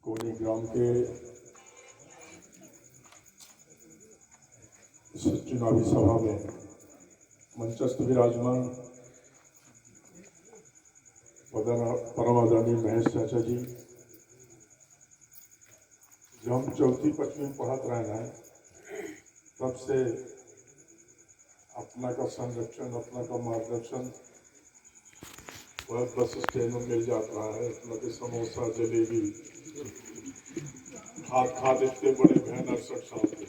कोनी ग्राम के इस चुनावी सभा में मंचस्थ विराजमान परम आदरणीय महेश चाचा जी, जब हम चौथी पचवीं पढ़त रहे हैं तब से अपना का संरक्षण, अपना का मार्गदर्शन वह बस स्टैंड में मिल जाता है। अपना के समोसा जलेबी खाद इतने बड़े बहन 68 साल के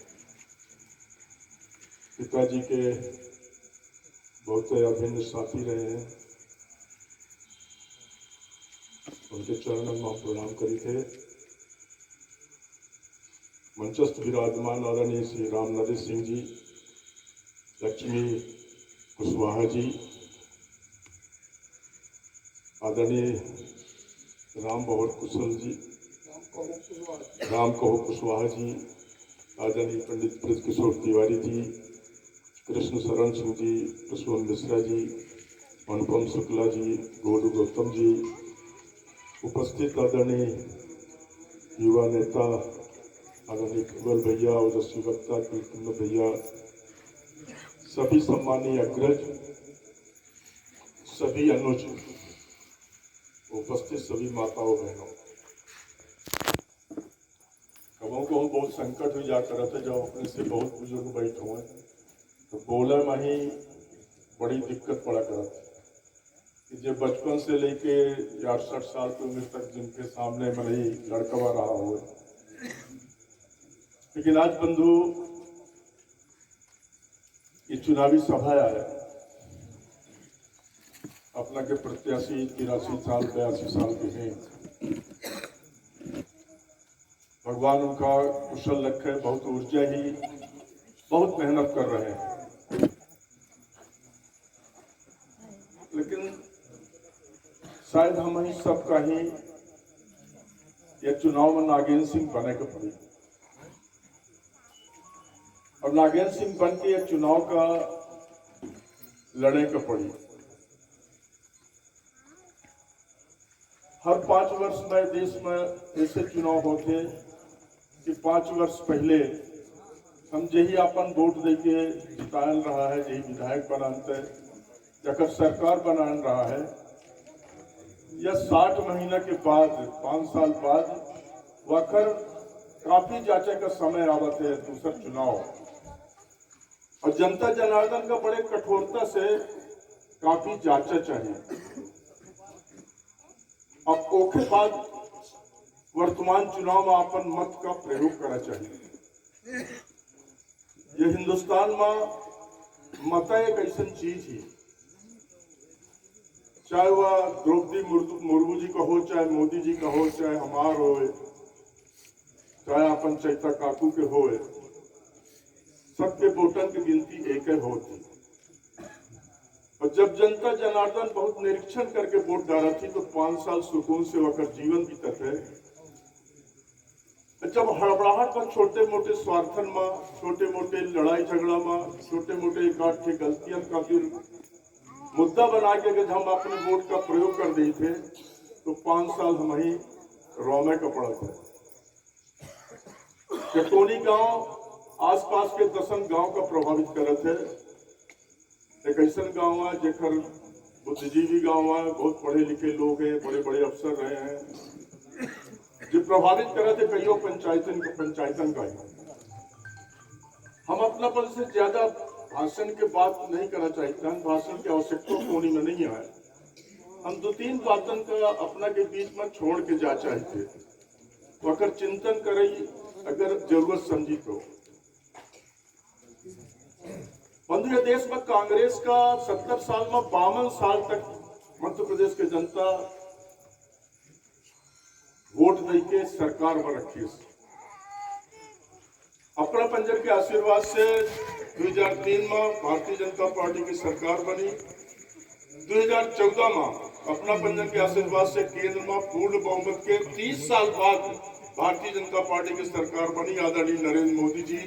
पिताजी के बहुत अभिन्न साथी रहे हैं। उनके चरणों में हम प्रणाम करी थे। मंचस्थ विराजमान आदरणीय श्री राम नरेश सिंह जी, लक्ष्मी कुशवाहा जी, आदरणीय राम बहुर कुशल जी, राम कहो कुशवाहा जी, आदरणीय पंडित ब्रज किशोर तिवारी जी, कृष्ण शरण सिंह जी, पुष्पम मिश्रा जी, अनुपम शुक्ला जी, गोलू गौतम जी, उपस्थित आदरणीय युवा नेता आदरणीय कुबल भैया, ओजस्वी वक्ता कुलकुल भैया, सभी सम्मानीय अग्रज, सभी अनुज, उपस्थित सभी माताओं बहनों, कबों को बहुत संकट हो जाता रहता जब अपने से बहुत बुजुर्ग बैठे हुए तो बोले में ही बड़ी दिक्कत पड़ा करता कि जब बचपन से लेके 68 साल की उम्र तक जिनके सामने में ही लड़कवा रहा हुआ। लेकिन आज बंधु ये चुनावी सभा है, अपना के प्रत्याशी 83 साल 82 साल के हैं। भगवान उनका कुशल रखे, बहुत ऊर्जा ही, बहुत मेहनत कर रहे हैं। लेकिन शायद हम ही सबका ही ये चुनाव में नागेंद्र सिंह बने के पड़ी और नागेंद्र सिंह बन के ये चुनाव का लड़े के पड़ी। हर 5 वर्ष में देश में ऐसे चुनाव होते कि 5 वर्ष पहले हम यही अपन वोट दे के जितायल रहा है, यही विधायक बनाते जकर सरकार बनान रहा है, या 60 महीना के बाद 5 साल बाद वकर काफी जांचे का समय आवत है दूसरा चुनाव और जनता जनार्दन का बड़े कठोरता से काफी जांचा चाहिए। अब ओके बाद वर्तमान चुनाव में अपन मत का प्रयोग करना चाहिए। ये हिंदुस्तान में मत एक ऐसा चीज ही, चाहे वह द्रौपदी मुर्मू जी का हो, चाहे मोदी जी का हो, चाहे हमार हो, चाहे अपन चैता काकू के हो, सबके वोटन की गिनती एक ही होती। और जब जनता जनार्दन बहुत निरीक्षण करके वोट डाला थी तो 5 साल सुकून से वकर जीवन बीतत है। जब हड़बड़ाहट पर छोटे मोटे स्वार्थन में, छोटे मोटे लड़ाई झगड़ा में, छोटे मोटे एकाध के गलतियां का फिर मुद्दा बना के अगर हम अपने वोट का प्रयोग कर देते थे तो 5 साल हम ही रोने का पड़ा था। चटोनी गांव आसपास के 10 गांव का प्रभावित करत है। एक ऐसा गांव है जेकर बुद्धिजीवी गांव है, बहुत पढ़े लिखे लोग हैं, बड़े बड़े अफसर रहे हैं, जो प्रभावित करते थे कईयों पंचायतन का ही। हम अपनापन से ज्यादा भाषण के बात नहीं करना चाहते हैं, भाषण की आवश्यकता कोनी में नहीं है। हम 2-3 बातन का अपना के बीच में छोड़ के जा चाहते तो अगर चिंतन करें, अगर जरूरत समझी तो बंधु देश में कांग्रेस का 70 साल में 52 साल तक मध्य प्रदेश के जनता वोट दे के सरकार में रखी। अपना पंजर के आशीर्वाद से 2003 में भारतीय जनता पार्टी की सरकार बनी। 2014 में अपना पंजर के आशीर्वाद से केंद्र में पूर्ण बहुमत के 30 साल बाद भारतीय जनता पार्टी की सरकार बनी। आदरणीय नरेंद्र मोदी जी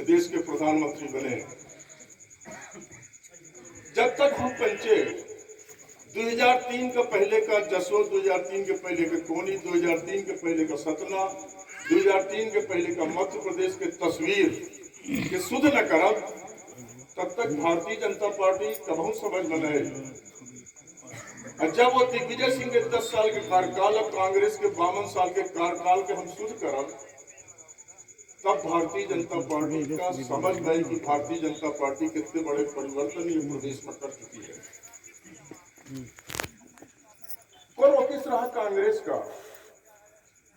देश के प्रधानमंत्री बने। जब तक हम पंचे 2003 का पहले का जसों, 2003 के पहले का कोनी, 2003 के पहले का सतना, 2003 के पहले का मध्य प्रदेश के तस्वीर के सुध न करब, तब तक भारतीय जनता पार्टी कबहू समझ में नहीं। जब वो दिग्विजय सिंह के 10 साल के कार्यकाल और कांग्रेस के 52 साल के कार्यकाल के हम सुध करब, तब भारतीय जनता पार्टी का समझ में कि भारतीय जनता पार्टी कितने बड़े परिवर्तन ये प्रदेश में कर चुकी है। और वो किस रहा कांग्रेस का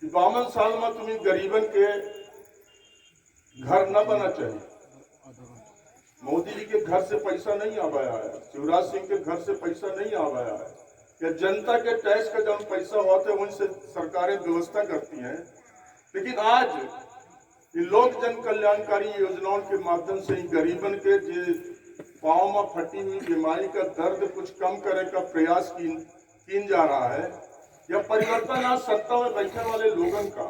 कि 52 साल में तुम्हें गरीबन के घर न बना चाहिए। मोदी जी के घर से पैसा नहीं आ पाया है, शिवराज सिंह के घर से पैसा नहीं आ पाया है, या जनता के टैक्स का जब पैसा होता है उनसे सरकारें व्यवस्था करती हैं। लेकिन आज लोक जन कल्याणकारी योजनाओं के माध्यम से ही गरीबन के जो पाँव में फटी हुई बीमारी का दर्द कुछ कम करने का प्रयास किया जा रहा है। यह परिवर्तन आज सत्ता में बैठने वाले लोगों का,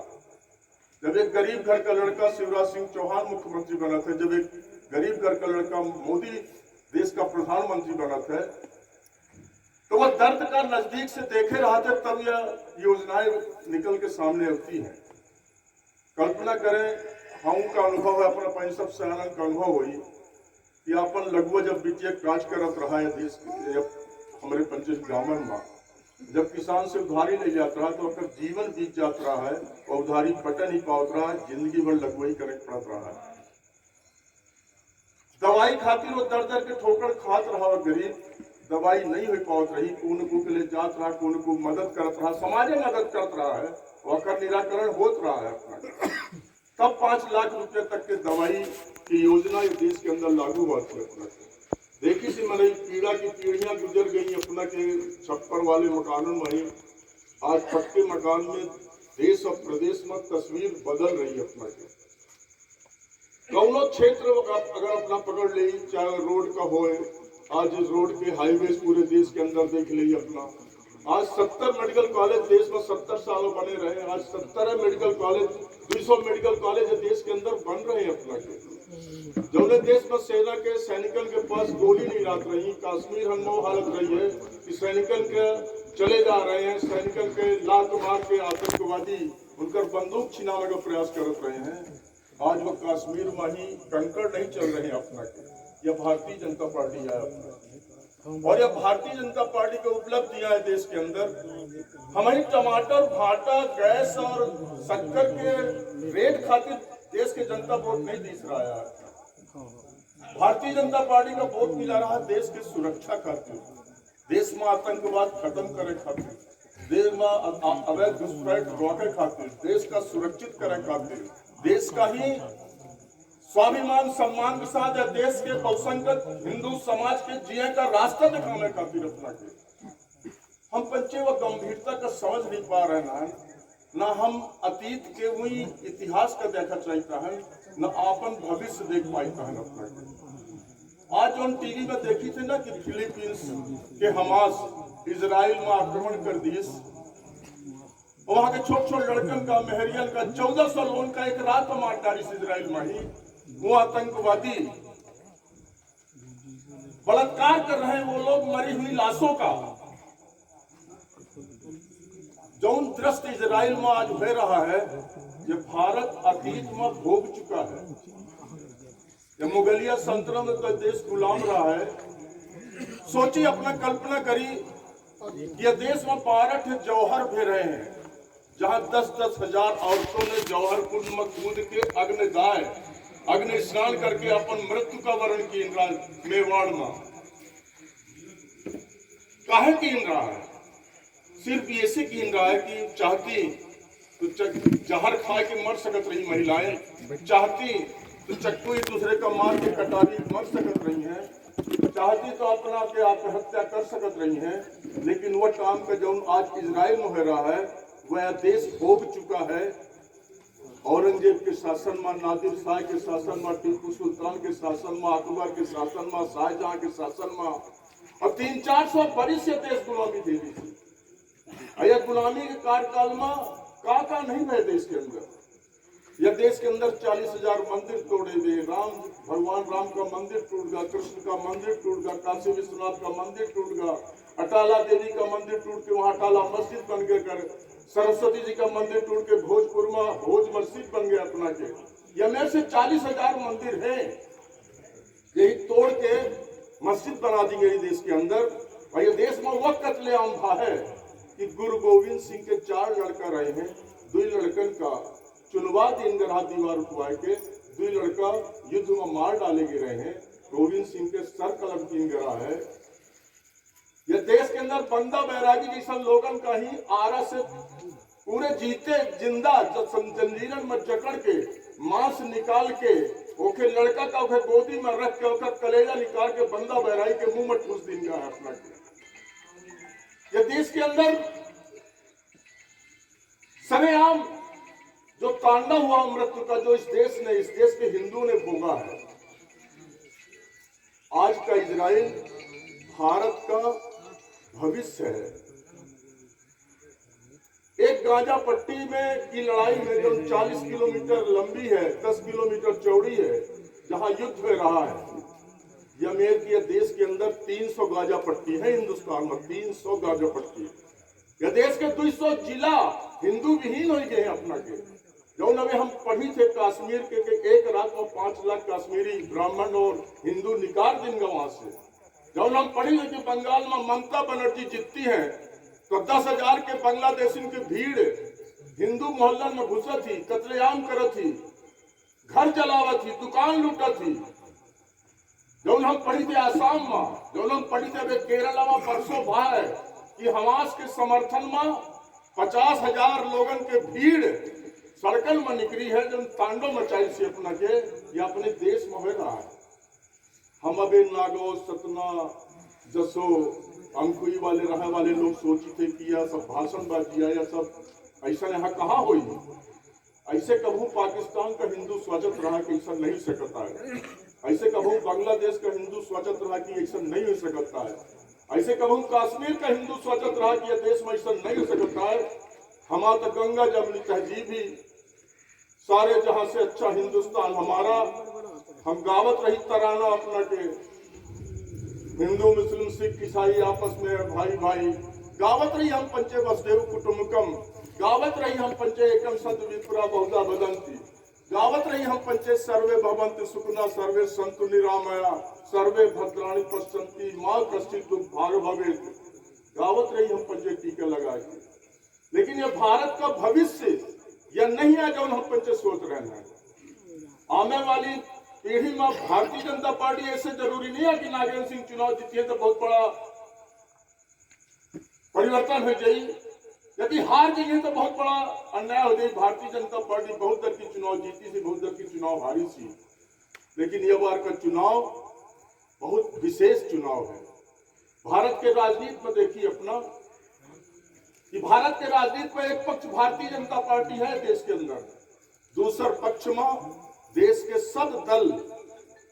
जब एक गरीब घर का लड़का शिवराज सिंह चौहान मुख्यमंत्री बना था, जब एक गरीब घर का लड़का मोदी देश का प्रधानमंत्री बना था, तो वह दर्द का नजदीक से देखे रहा था, तब यह योजनाएं निकल के सामने आती हैं। कल्पना करें, हम का अनुभव है, अपना पैन सबसे आनंद का अनुभव हुई कि अपन लगभग जब वित्तीय काज करत रहा है देश हमारे पंचायत गाँव में, जब किसान से उधारी ले जाता रहा तो अगर जीवन बीत जाता रहा है और उधारी पटा नहीं पात रहा है, जिंदगी भर लगवही करे पड़त रहा है। दवाई खातिर वो दर दर के ठोकर खात रहा और गरीब दवाई नहीं हो पात रही, कौन को के लिए जात रहा, कौन को मदद करत रहा, समाज मदद करत रहा है, वह निराकरण होत रहा है अपना। तब 5 लाख रुपए तक के दवाई की योजना ये देश के अंदर लागू हुआ थी। अपना देखी सी मतलब पीड़ा की पीढ़ियां गुजर गई अपना के छप्पर वाले मकानों में, आज पक्के मकान में देश और प्रदेश में तस्वीर बदल रही है। अपना के कौनो क्षेत्र अगर अपना पकड़ ले, चाहे रोड का हो, आज इस रोड के हाईवे पूरे देश के अंदर देख लीजिए अपना। आज 70 मेडिकल कॉलेज देश में 70 सालों बने रहे, आज 70 मेडिकल कॉलेज, 200 मेडिकल कॉलेज देश के अंदर बन रहे हैं। अपना के जो देश में सेना के सैनिकों के पास गोली नहीं रात रही, कश्मीर हम हालत रही है कि सैनिकों के चले जा रहे हैं, सैनिकों के लात मार के आतंकवादी उनकर बंदूक छिनाने का प्रयास कर रहे हैं। आज वो कश्मीर में ही कंकड़ नहीं चल रहे हैं। अपना के यह भारतीय जनता पार्टी है अपना, और यह भारतीय जनता पार्टी की उपलब्धियां है देश के अंदर। हमारी टमाटर, भाटा, गैस और शक्कर के रेट खातिर देश के जनता वोट नहीं दिस रहा है। भारतीय जनता पार्टी का वोट मिला रहा है देश की सुरक्षा खातिर, देश में आतंकवाद खत्म करे खातिर, देश में अवैध घुसपैठ रोके खातिर, देश का सुरक्षित करे खातिर, देश का ही स्वाभिमान सम्मान के साथ देश के बहुसंख्यक हिंदू समाज के जिये का रास्ता दिखाने खातिर। अपना के हम पंचे व गंभीरता का समझ नहीं पा रहे हैं, ना हम अतीत के वही इतिहास का देखा चाहता है, न आपन भविष्य देख पाता है। अपना के आज जो टीवी में देखी थी ना कि फिलीपींस के हमास इजराइल में आक्रमण कर दिए, वहां के छोटे छोटे लड़कन का, मेहरियन का 1400 लोगों का एक रात में मार डाली इजराइल में ही। वो आतंकवादी बलात्कार कर रहे हैं वो लोग मरी हुई लाशों का। जौन दृश्य इजराइल में आज हो रहा है, ये भारत अतीत में भोग चुका है। ये मुगलिया सल्तनत का देश गुलाम रहा है। सोचिए, अपना कल्पना करी, ये देश में 12 जौहर भे रहे हैं, जहां 10-10 हजार औरतों ने जौहर कुंड में कूद के अग्नि स्नान करके अपन मृत्यु का वर्ण कीन रहा है। मेवाड़ में काहे कीन रहा है? सिर्फ ऐसे कीन रहा है कि चाहती तो जहर खा के मर सकत रही महिलाएं, चाहती तो चक्कू एक दूसरे का मार के कटारी मर सकत रही हैं, चाहती तो अपना के आत्महत्या कर सकत रही हैं। लेकिन वह काम का जो आज इजराइल में हो रहा है, वह देश भोग चुका है। औरंगजेब के शासन में, नादिर शाह के शासन में, टीपू सुल्तान के शासन में, अकबर के शासन में, शाहजहां के शासन में, और 300-400 बरिस से देश गुलामी दे दी थी। यह गुलामी के कार्यकाल में का नहीं है देश के अंदर। यह देश के अंदर 40,000 मंदिर तोड़े गए, भगवान राम का मंदिर टूट गया, कृष्ण का मंदिर टूट गया, काशी विश्वनाथ का मंदिर टूट गया, अटाला देवी का मंदिर टूट के वहां अटाला मस्जिद बन गया, कर सरस्वती जी का मंदिर टूट के भोजपुर में भोज मस्जिद बन गया अपना के। यह में से 40,000 मंदिर हैं, यही तोड़ के मस्जिद बना दी गई देश के अंदर। और ये देश में वह कत्लेआम था है कि गुरु गोविंद सिंह के 4 लड़का रहे हैं, 2 लड़कन का चुनवा दिन गढ़ा दीवार उठवा के 2 लड़का युद्ध में मार डाले गए रहे हैं। गोविंद सिंह के सर कलम तीन गरा है। यह देश के अंदर बंदा बैरागी जैसा लोगन का ही आरा से पूरे जीते जिंदा जंजीरन में जकड़ के मांस निकाल के ओके लड़का का ओके गोदी में रख के ओकर कलेजा निकाल के बंदा बैरागी के मुंह में ठूस दिन गया है अपना के। यह देश के अंदर सरेआम जो तांडव हुआ मृत्यु का, जो इस देश के हिंदू ने भोगा है। आज का इजराइल भारत का भविष्य है। एक गाजा पट्टी में की लड़ाई में जो 40 किलोमीटर लंबी है, 10 किलोमीटर चौड़ी है, जहां युद्ध हो रहा है, यह अमेरिकी देश के अंदर 300 गाजा पट्टी है। हिंदुस्तान में 300 गाजा पट्टी। यह देश के 200 जिला हिंदू विहीन हो गए हैं अपना के। जो नवे हम पढ़ी थे कश्मीर के एक रात में 5 लाख कश्मीरी ब्राह्मण और हिंदू निकाल दिन वहां से। जब हम पढ़ी थे कि बंगाल में ममता बनर्जी जीतती हैं तो 10,000 के बांग्लादेशी की भीड़ हिंदू मोहल्लन में घुसा थी, कत्लेआम कर थी, घर जलावा थी, दुकान लूटा थी। जब हम पढ़ी थे आसाम में, जब हम पढ़ी थे केरला में परसों भाई कि हमास के समर्थन में 50,000 लोगन के भीड़ सड़कन में निकली है, जो तांडव मचाई से अपना के ये अपने देश में हो रहा है। हम अबे नागो सतना जसो अंकुई वाले रहे वाले लोग सोची थे कि यह सब भाषणबाजी है, यह सब ऐसा यहाँ कहाँ हुई। ऐसे कबू पाकिस्तान का हिंदू स्वागत रहा कि ऐसा नहीं सकता है। ऐसे कबू बांग्लादेश का हिंदू स्वागत रहा कि ऐसा नहीं हो सकता है। ऐसे कबू कश्मीर का हिंदू स्वागत रहा कि यह देश में ऐसा नहीं हो सकता है। हमारा तो गंगा जमनी तहजीब ही सारे जहां से अच्छा हिंदुस्तान हमारा। हम गावत रही तराना अपना के, हिंदू मुस्लिम सिख ईसाई आपस में भाई भाई गावत रही हम पंचे वसुदेव कुटुंबकम, गावत रही हम पंचे एकम सद विप्रा बहुधा वदंती, गावत रही हम पंचे सर्वे भवंति सुखना सर्वे संतु निरामया सर्वे भद्राणि पश्यन्ति मां कश्चित् दुख भाग भवेत्। गावत रही हम पंचे टीके लगा के। लेकिन यह भारत का भविष्य यह नहीं है जो हम पंचे सोच रहे हैं। आने वाली पीढ़ी में भारतीय जनता पार्टी ऐसे जरूरी नहीं है कि नागेंद्र सिंह चुनाव जीतिए तो बहुत बड़ा परिवर्तन हो जाए। यदि हार जाइए तो बहुत बड़ा अन्याय हो जाए। भारतीय जनता पार्टी बहुत दर की चुनाव जीती थी, बहुत दर की चुनाव हारी थी, लेकिन यह बार का चुनाव बहुत विशेष चुनाव है। भारत के राजनीति में देखिए अपना कि भारत के राजनीति में एक पक्ष भारतीय जनता पार्टी है देश के अंदर, दूसर पक्ष में देश के सब दल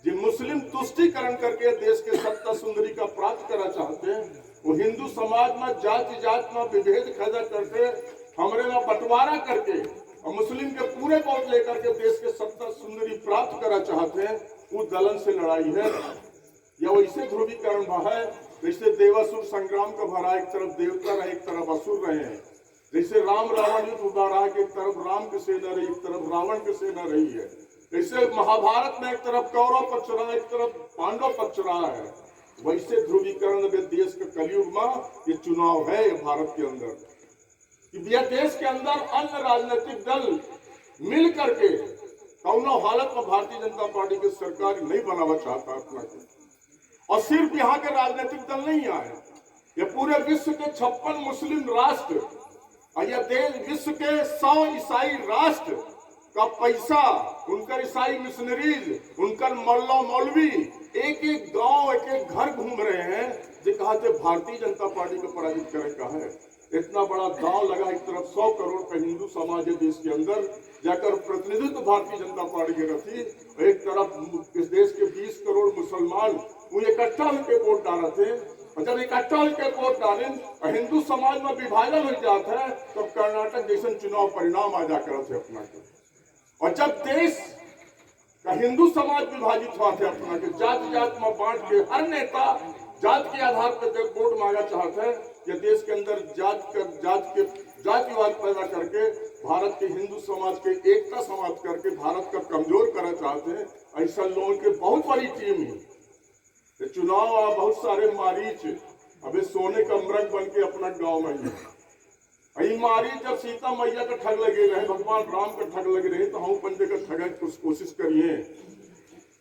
जो मुस्लिम तुष्टिकरण करके देश के सत्ता सुंदरी का प्राप्त करना चाहते हैं, वो हिंदू समाज में जाति जात में विभेद पैदा करके हमरे में बंटवारा करके और मुस्लिम के पूरे वोट लेकर के देश के सत्ता सुंदरी प्राप्त करना चाहते हैं। वो दलन से लड़ाई है। या वैसे ध्रुवीकरण है जैसे देवासुर संग्राम का भरा, एक तरफ देवता रहे, एक तरफ असुर रहे हैं। जैसे राम रावण युद्ध उड़ा रहा है कि एक तरफ राम की सेना रही, एक तरफ रावण की सेना रही है। जैसे महाभारत में एक तरफ कौरव पक्ष रहा, एक तरफ पांडव पक्ष रहा है, वैसे ध्रुवीकरण में देश के कलयुग में ये चुनाव है भारत के अंदर। यह देश के अंदर अन्य राजनीतिक दल मिल करके कौनो हालत में भारतीय जनता पार्टी की सरकार नहीं बनाना चाहता अपना। और सिर्फ यहाँ के राजनीतिक दल नहीं आए, ये पूरे विश्व के 56 मुस्लिम राष्ट्र और यह देश विश्व के 100 ईसाई राष्ट्र का पैसा, उनका ईसाई मिशनरीज, उनका मल्ला मौलवी एक एक गांव एक एक घर घूम रहे हैं जो कहते भारतीय जनता पार्टी को पराजित करे का है। इतना बड़ा दांव लगा, एक तरफ 100 करोड़ का हिंदू समाज है देश के अंदर जाकर प्रतिनिधित्व भारतीय जनता पार्टी के रखी, एक तरफ इस देश के 20 करोड़ मुसलमान वो इकट्ठा होकर वोट डाले थे। और जब इकट्ठा होकर वोट डाले और हिंदू समाज में विभाजन हो जाता है तो कर्नाटक जैसे चुनाव परिणाम आ जाकर अपना। और जब देश का हिंदू समाज विभाजित हुआ थे अपना के, जाति जात में बांट के हर नेता जात के आधार पर वोट मांगा चाहते हैं, या देश के अंदर जातिवाद पैदा करके भारत के हिंदू समाज के एकता समाप्त करके भारत का कमजोर करना चाहते हैं। ऐसा लोगों के बहुत बड़ी टीम है। चुनाव आ बहुत सारे मारीच अबे सोने का मृग बन के अपना गांव में ही है। मारी जब सीता मैया का ठग लगे रहे, भगवान राम का ठग लगे रहे, तो हम पंजे का ठगा कोशिश करिए।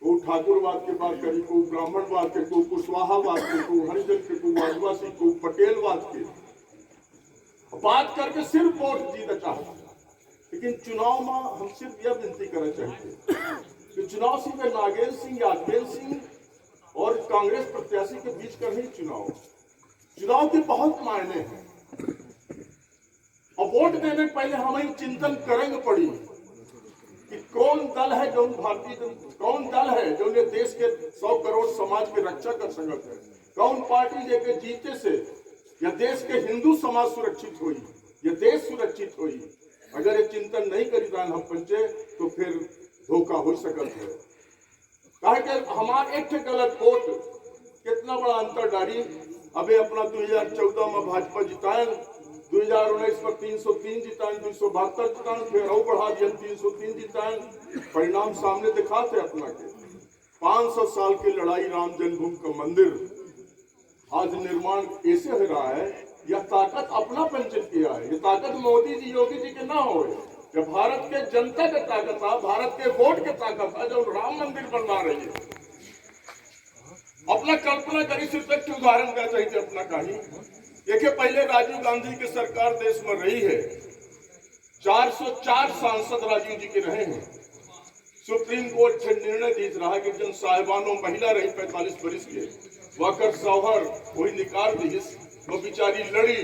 को ठाकुरवाद के बात करी, को ब्राह्मणवाद के, को कुशवाहावाद के, को हरिजन के, को आदिवासी, को पटेलवाद के बात करके सिर्फ वोट जीतना चाहते हैं। लेकिन चुनाव में हम सिर्फ यह विनती करना चाहते हैं कि चुनाव सीधे नागेंद्र सिंह, यादवेंद्र सिंह और कांग्रेस प्रत्याशी के बीच का नहीं चुनाव के बहुत मायने हैं। और वोट देने के पहले हमें चिंतन करेंगे पड़ी कि कौन दल है जो कौन दल है जो ये देश के 100 करोड़ समाज की रक्षा कर सकते हैं। कौन पार्टी लेके जीते से या देश के हिंदू समाज सुरक्षित हुई, या देश सुरक्षित हुई। अगर ये चिंतन नहीं करी दान हम पंचे तो फिर धोखा हो सकता है। कहे कि हमारे एक गलत वोट कितना बड़ा अंतर डाली। अबे अपना 2014 में भाजपा जिताए, 2019 में 303 जिताए, 272 जिताए, फिर और बढ़ा दिया 303 जिताए। परिणाम सामने दिखाते अपना के 500 साल की लड़ाई राम जन्मभूमि का मंदिर आज निर्माण ऐसे हो रहा है। यह ताकत अपना पंचित किया है। ये ताकत मोदी जी, योगी जी के ना हो, यह भारत के जनता के ताकत था, भारत के वोट के ताकत था जो राम मंदिर बनवा रही है। अपना कल्पना करी, सिर्फ एक उदाहरण का चाहिए अपना कहीं। देखिए पहले राजीव गांधी की सरकार देश में रही है, 404 सांसद राजीव जी के रहे हैं। सुप्रीम कोर्ट से निर्णय दी रहा है कि जन साहिबानों महिला रही 45 वर्ष के वाकर सौहर वही निकाल दी, वो बेचारी लड़ी।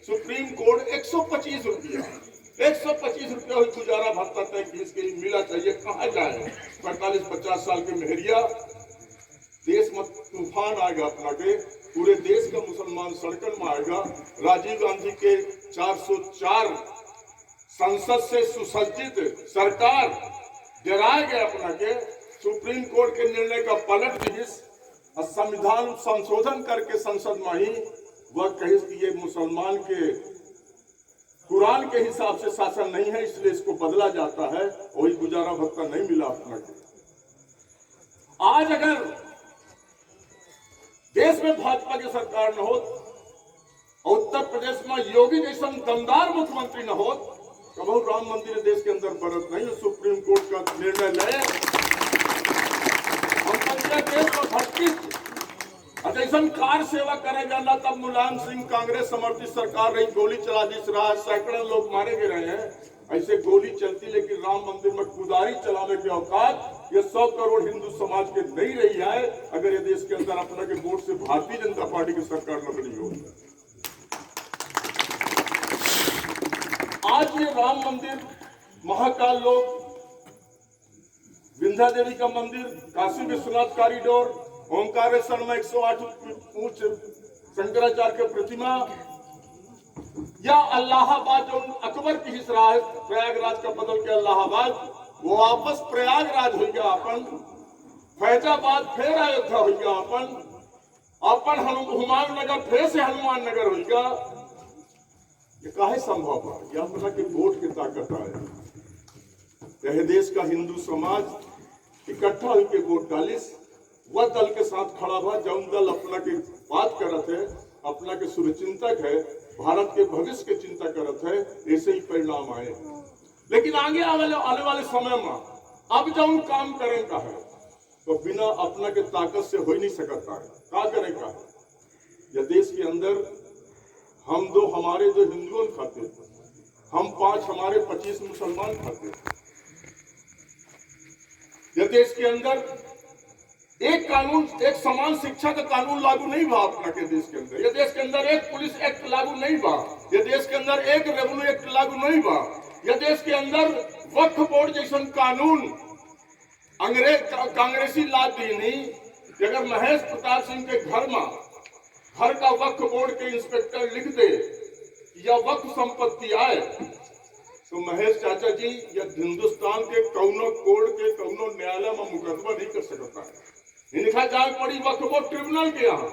सुप्रीम कोर्ट 125 रुपया हुई गुजारा भत्ता तय की, इसके मिला चाहिए कहाँ जाए। 45-50 साल के मेहरिया देश में तूफान आएगा अपना के, पूरे देश का मुसलमान सड़कन में आएगा। राजीव गांधी के 404 संसद से सुसज्जित सरकार डराए गए अपना के। सुप्रीम कोर्ट के निर्णय का पलट दिस और संविधान संशोधन करके संसद में ही वह कहे कि ये मुसलमान के कुरान के हिसाब से शासन नहीं है, इसलिए इसको बदला जाता है। वही गुजारा भत्ता नहीं मिला अपना के। आज अगर देश में भाजपा की सरकार न हो, उत्तर प्रदेश में योगी जैसा दमदार मुख्यमंत्री न हो, कभी राम मंदिर देश के अंदर बरत नहीं। सुप्रीम कोर्ट का निर्णय ले, हम पंचायत देश में भटकित जैसन कार सेवा करेगा ना, तब मुलायम सिंह कांग्रेस समर्थित सरकार रही, गोली चला दी रहा, सैकड़ों लोग मारे गए रहे हैं। ऐसे गोली चलती, लेकिन राम मंदिर में कुदारी चलाने की औकात ये 100 करोड़ हिंदू समाज के नहीं रही है। अगर ये देश के अंदर अपना के वोट से भारतीय जनता पार्टी की सरकार न बनी हो। आज ये राम मंदिर, महाकाल लोक, विंध्या देवी का मंदिर, काशी विश्वनाथ कॉरिडोर, ओंकारेश्वर में 108 ऊंच शंकराचार्य की प्रतिमा, या इलाहाबाद जो अकबर की हिस्सा है, प्रयागराज का बदल के इलाहाबाद, वो वापस प्रयागराज हो गया अपन, फैजाबाद फिर अयोध्या हो गया अपन हुमायूं नगर फिर से हनुमान नगर हो गया। ये काहे संभव है? यह अपना के वोट की ताकत है। यह देश का हिंदू समाज इकट्ठा होकर वोट डालिस, वह दल के साथ खड़ा हुआ जौन दल अपना की बात करत है, अपना के सुरचिंतक है, भारत के भविष्य की चिंता करत है। ऐसे ही परिणाम आए। लेकिन आगे आने वाले समय में अब जौन काम करें का है तो बिना अपना के ताकत से हो ही नहीं सकता है। क्या करें का है? यह देश के अंदर हम दो हमारे जो हिंदुओं खाते, हम 5 हमारे 25 मुसलमान खाते। यह देश के अंदर एक कानून, एक समान शिक्षा का कानून लागू नहीं हुआ अपना के देश के अंदर। यह देश के अंदर एक पुलिस एक्ट लागू नहीं हुआ। यह देश के अंदर एक रेवेन्यू एक्ट लागू नहीं हुआ। यह देश के अंदर वक्फ बोर्ड जैसा कानून अंग्रेज कांग्रेसी ला दी नहीं। अगर महेश प्रताप सिंह के घर में घर का वक्फ बोर्ड के इंस्पेक्टर लिख दे या वक्फ संपत्ति आए तो महेश चाचा जी या हिंदुस्तान के कौनो कोर्ट के कौनो न्यायालय में मुकदमा नहीं कर सकता है। इनका जान पड़ी वक्फ बोर्ड ट्रिब्यूनल के यहाँ।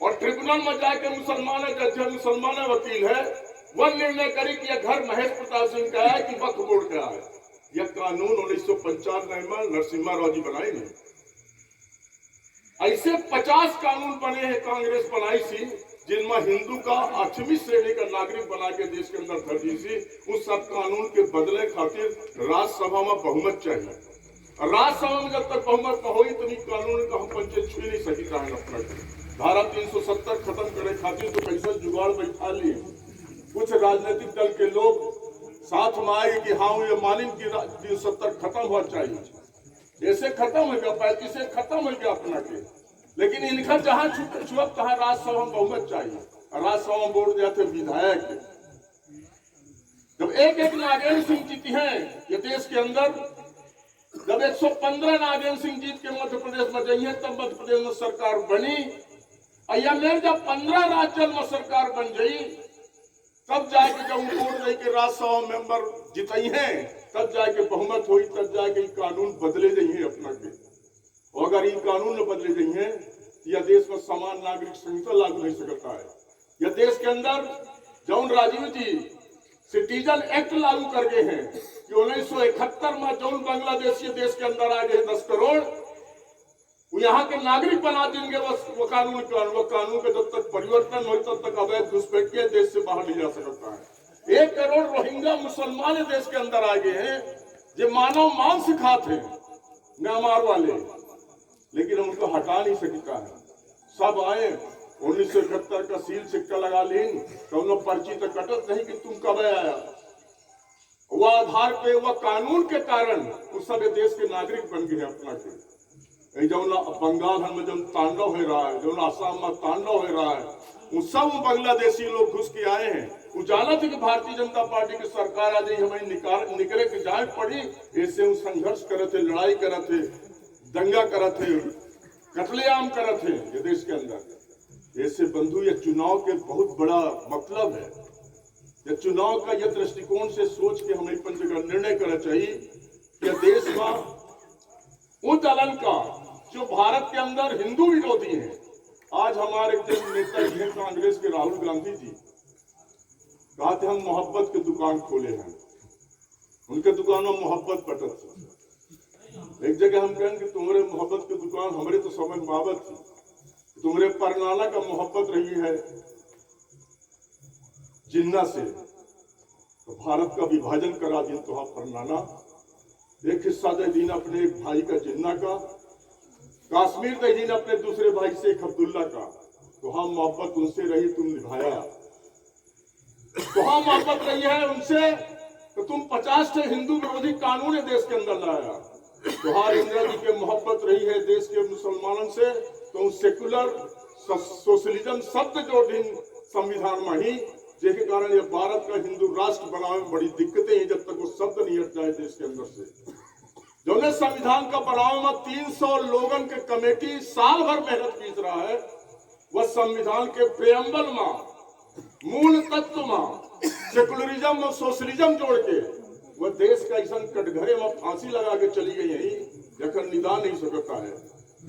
और ट्रिब्यूनल में जाके मुसलमान जज है, मुसलमान वकील है, वह निर्णय करे कि यह घर महेश प्रताप सिंह का है कि वक्फ बोर्ड का है। यह कानून 1995 में नरसिम्हा राव जी बनाए नहीं। ऐसे 50 कानून बने हैं, कांग्रेस बनाई सी, जिनमें हिंदू का 8वीं श्रेणी का नागरिक बना के देश के अंदर धर दी सी। उस सब कानून के बदले खातिर राज्यसभा में बहुमत चाहिए। राज्यसभा में जब तक बहुमत न होई तो कानून का हम पंचे छू नहीं सकी चाहे अपना धारा 370 खत्म करे खातिर तो कैसे जुगाड़ बैठा लिए। कुछ राजनीतिक दल के लोग साथ में आए कि हाँ ये मानिन की 370 खत्म होना चाहिए, ऐसे खत्म हो गया, 35 से खत्म हो गया अपना के। लेकिन इनका जहां छुप तहां राज्यसभा में बहुमत चाहिए। राज्यसभा में वोट जाते विधायक जब एक नागेंद्र सिंह जीती हैं ये देश के अंदर, जब 115 नागेंद्र सिंह जीत के मध्य प्रदेश में जाइए तब मध्य प्रदेश में सरकार बनी। और जब 15 राज्य में सरकार बन गई तब जाके जब वोट दे के राज्यसभा मेंबर जितई हैं तब जाके बहुमत हुई, तब जाके कानून बदले जाइए अपना के। और अगर ये कानून न बदले जाइए यह देश में समान नागरिक संहिता लागू नहीं सकता है। यह देश के अंदर जौन राजीव जी सिटीजन एक्ट लागू कर गए हैं कि 1971 में जौन बांग्लादेशी देश के अंदर आ गए 10 करोड़, वो यहाँ के नागरिक बना देंगे। वो कानून का जब तक परिवर्तन हो तब तक अवैध घुसपैठिया देश से बाहर नहीं जा सकता है। 1 करोड़ रोहिंग्या मुसलमान देश के अंदर आ गए हैं जो मानव मांस खाते हैं म्यांमार वाले, लेकिन हम उनको हटा नहीं सकता है। सब आए 1971 का सील सिक्का लगा लें तो हम लोग पर्ची तो कटत नहीं कि तुम कब आया। वह आधार पे वह कानून के कारण उस सब देश के नागरिक बन गए अपना के। जो बंगाल में जो तांडव हो रहा है, जो आसाम में तांडव हो रहा है, वो सब बांग्लादेशी लोग घुस के आए हैं। वो जाना थे कि भारतीय जनता पार्टी की सरकार आ जाए हमें निकले के जाए पड़ी। ऐसे वो संघर्ष करे थे, लड़ाई करे थे, दंगा करे थे, कत्लेआम करे थे ये देश के अंदर। ऐसे बंधु ये चुनाव के बहुत बड़ा मतलब है। ये चुनाव का यह दृष्टिकोण से सोच के हमें पंच का निर्णय करना चाहिए कि देश में उन दलन का जो भारत के अंदर हिंदू विरोधी है। आज हमारे नेता जी हैं कांग्रेस के राहुल गांधी जी, कहा थे हम मोहब्बत की दुकान खोले हैं, उनके दुकानों में मोहब्बत बटत। एक जगह हम कहें कि तुम्हारे मोहब्बत की दुकान हमारे तो समझ मावत थी, तुम्हारे परनाना का मोहब्बत रही है जिन्ना से, तो भारत का विभाजन करा दिया तो हाँ परनाना। एक हिस्सा दे दीन अपने एक भाई का जिन्ना का, कश्मीर दे दीन अपने दूसरे भाई शेख अब्दुल्ला का, तो हाँ मोहब्बत उनसे रही तुम निभाया। तो हाँ मोहब्बत रही है उनसे तो तुम 50 से हिंदू विरोधी कानून देश के अंदर लाया। तो हाँ इंदिरा जी के मोहब्बत रही है देश के मुसलमानों से, तो सेकुलर सोशलिज्म शब्द जो दिन संविधान में ही, जिसके कारण ये भारत का हिंदू राष्ट्र बनाने में बड़ी दिक्कतें हैं जब तक वो शब्द नहीं हट जाए देश के अंदर से। जो ने संविधान का बनाने में 300 लोगों के कमेटी साल भर मेहनत कीज रहा है, वह संविधान के प्रेम्बल में मूल तत्व में सेकुलरिज्म और सोशलिज्म जोड़ के वह देश का ऐसा कटघरे में फांसी लगा के चली गई यही जखन निदान नहीं सकता है।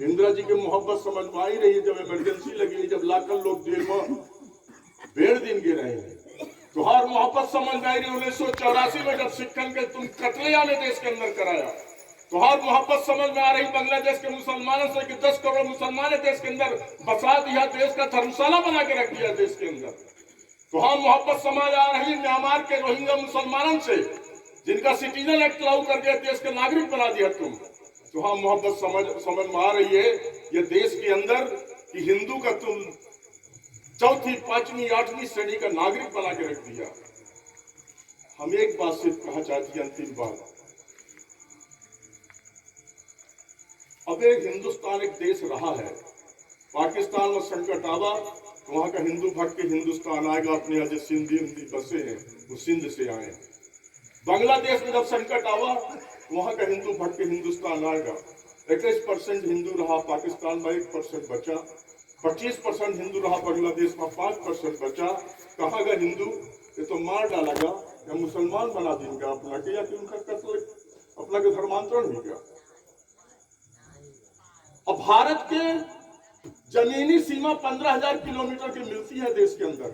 इंदिरा जी की मोहब्बत समझ में आई रही है जब इमरजेंसी लगी, जब लाखों लोग जेल में 1.5 दिन के रहे हैं, तो हर मोहब्बत समझ में आई रही। 1984 में जब सिक्कन के तुम कत्लेआम देश के अंदर कराया, तो हर मोहब्बत समझ में आ रही बांग्लादेश के मुसलमानों से कि 10 करोड़ मुसलमान देश के अंदर बसा दिया, देश का धर्मशाला बना के रख दिया देश के अंदर। तो हम मोहब्बत समझ आ रही म्यांमार के रोहिंग्या मुसलमानों से जिनका सिटीजन एक्ट लागू करके देश के नागरिक बना दिया तुम। तो हम मोहब्बत समझ में आ रही है ये देश के अंदर कि हिंदू का तुम 4वीं, 5वीं, 8वीं श्रेणी का नागरिक बना के रख दिया। हम एक बात सिर्फ कहा चाहती है, अंतिम बात, अब एक हिंदुस्तान एक देश रहा है, पाकिस्तान में संकट आवा तो वहां का हिंदू भक्त के हिंदुस्तान आएगा। अपने यहाँ जो सिंधी बसे हैं वो सिंध से आए। बांग्लादेश में जब संकट आवा तो वहां का हिंदू भक्त के हिंदुस्तान आएगा। 21% हिंदू रहा पाकिस्तान में, 1% बचा। 25% हिंदू रहा बांग्लादेश में, 5% बचा। कहाँ का हिंदू? ये तो मार डालेगा या मुसलमान बना देंगे अपना के, या कि उनका कत्ल अपना के धर्मांतरण भी क्या। अब भारत के जमीनी सीमा 15,000 किलोमीटर की मिलती है देश के अंदर।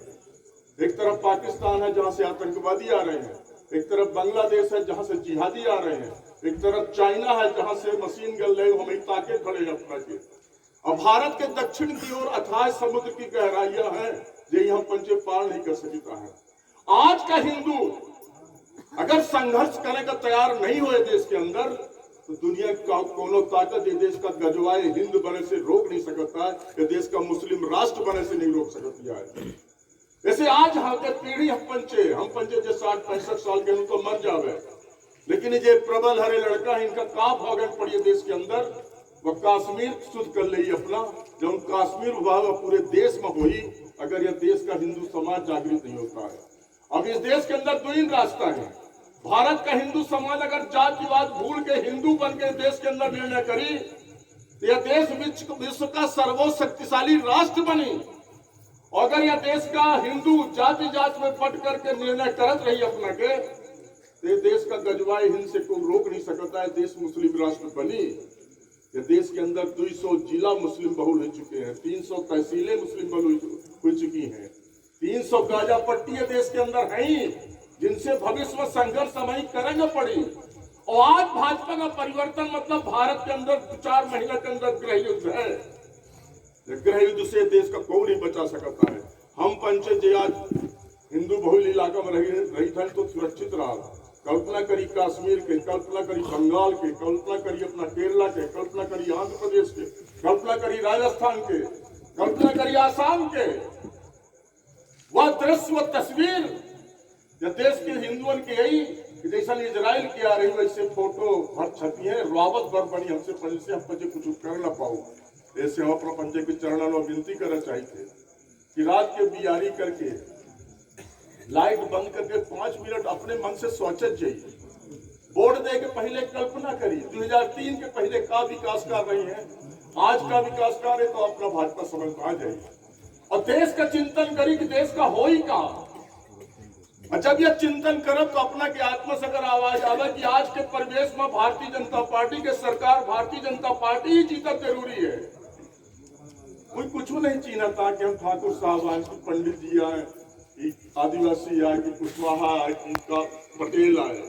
एक तरफ पाकिस्तान है जहां से आतंकवादी आ रहे हैं, एक तरफ बांग्लादेश है जहां से जिहादी आ रहे हैं, एक तरफ चाइना है जहां से मशीन गन ले हमें ताके खड़े अपना के। अब भारत के दक्षिण की ओर अथाह समुद्र की गहराइयां हैं जो हम पंचे पार नहीं कर सकता है। आज का हिंदू अगर संघर्ष करने का तैयार नहीं हुए देश के अंदर, तो दुनिया का कोनो ताकत ये देश का गजवाए हिंद बने से रोक नहीं सकता है, ये देश का मुस्लिम राष्ट्र बने से नहीं रोक सकती है। जैसे आज हमारे पीढ़ी हम पंचे जो 60-65 साल के तो मर जावे, लेकिन ये प्रबल हरे लड़का है, इनका का भागन पड़ी देश के अंदर, वह कश्मीर शुद्ध कर ली अपना। जब कश्मीर विभाग पूरे देश में हुई, अगर यह देश का हिंदू समाज जागृत नहीं होता है। अब इस देश के अंदर 2 रास्ता है। भारत का हिंदू समाज अगर जातिवाद भूल के हिंदू बन के देश के अंदर निर्णय करी, तो यह देश विश्व का सर्वोच्च शक्तिशाली राष्ट्र बनी। अगर यह देश का हिंदू जाति जात में बट करके निर्णय करत रही अपना के, तो देश का गजवाए हिंद से कोई रोक नहीं सकता है, देश मुस्लिम राष्ट्र बनी। ये देश के अंदर 200 जिला मुस्लिम बहुल हो चुके हैं, 300 तहसीलें मुस्लिम बहुल हो चुकी हैं, 300 गाजा पट्टी देश के अंदर है, जिनसे भविष्य में संघर्ष हमें करेंगे पड़ी। और आज भाजपा का परिवर्तन मतलब भारत के अंदर 4 महीने के अंदर गृह युद्ध है। गृह युद्ध से देश का कोई नहीं बचा सकता है। हम पंचे जे आज हिंदू बहुल इलाका में रही थे तो सुरक्षित रहा। कल्पना करी कश्मीर के, कल्पना करी बंगाल के, कल्पना करी अपना केरला के, कल्पना करी आंध्र प्रदेश के, कल्पना करी राजस्थान के, कल्पना करी आसाम के। वह दृश्य, वह तस्वीर देश के हिंदुओं की यही जैसा इजराइल की आ रही वैसे फोटो भर छपी है, रावत भर बनी हमसे पहले से हम पंचे कुछ कर ना पाओ। ऐसे हम अपना पंचे के चरणों में विनती करना चाहिए कि रात के बियारी करके लाइट बंद करके 5 मिनट अपने मन से सोचत जाइए। वोट दे के पहले कल्पना करी 2003 के पहले का विकास कर रही है, आज का विकास कार्य तो अपना भाजपा समझ में आ जाएगी। और देश का चिंतन करी कि देश का हो ही का। जब यह चिंतन करब तो अपना के आत्मा से अगर आवाज आवे कि आज के परिवेश में भारतीय जनता पार्टी के सरकार, भारतीय जनता पार्टी ही जीतब जरूरी है। कोई कुछ नहीं चीना था कि हम ठाकुर साहब आए, कि पंडित जी आए, कि आदिवासी आए, कि कुशवाहा आए, कि पटेल आए।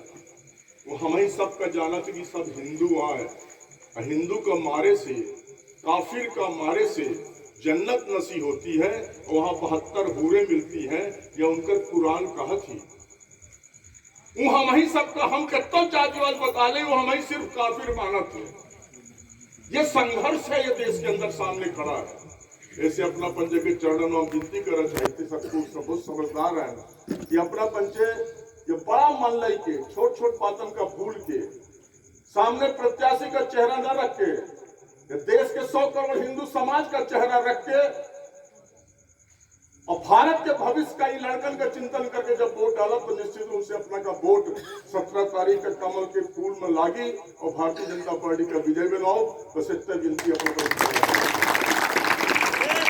वो हम ही सबका जाना था कि सब हिंदू आए। हिंदू का मारे से, काफिर का मारे से जन्नत नसीब होती है, वहां 72 हूरें मिलती हैं, यह उनका कुरान कहा थी। वो हम ही सबका हम कत्तो जातिवाद बता ले, वो हम ही सिर्फ काफिर माना थे। ये संघर्ष है, ये देश के अंदर सामने खड़ा है। ऐसे अपना पंचे के चरणों में विनती करना चाहिए सबको, सब समझदार है कि अपना पंचे ये बड़ा मन लाई के, छोट छोट बातों का भूल के, सामने प्रत्याशी का चेहरा न रख के, देश के 100 करोड़ हिंदू समाज का चेहरा रख के और भारत के भविष्य का ही लड़कन का चिंतन करके जब वोट डाला तो निश्चित रूप से अपना का वोट 17 तारीख का कमल के फूल में लागी और भारतीय जनता पार्टी का विजय बनाओ। तो सत्य गिनती अपना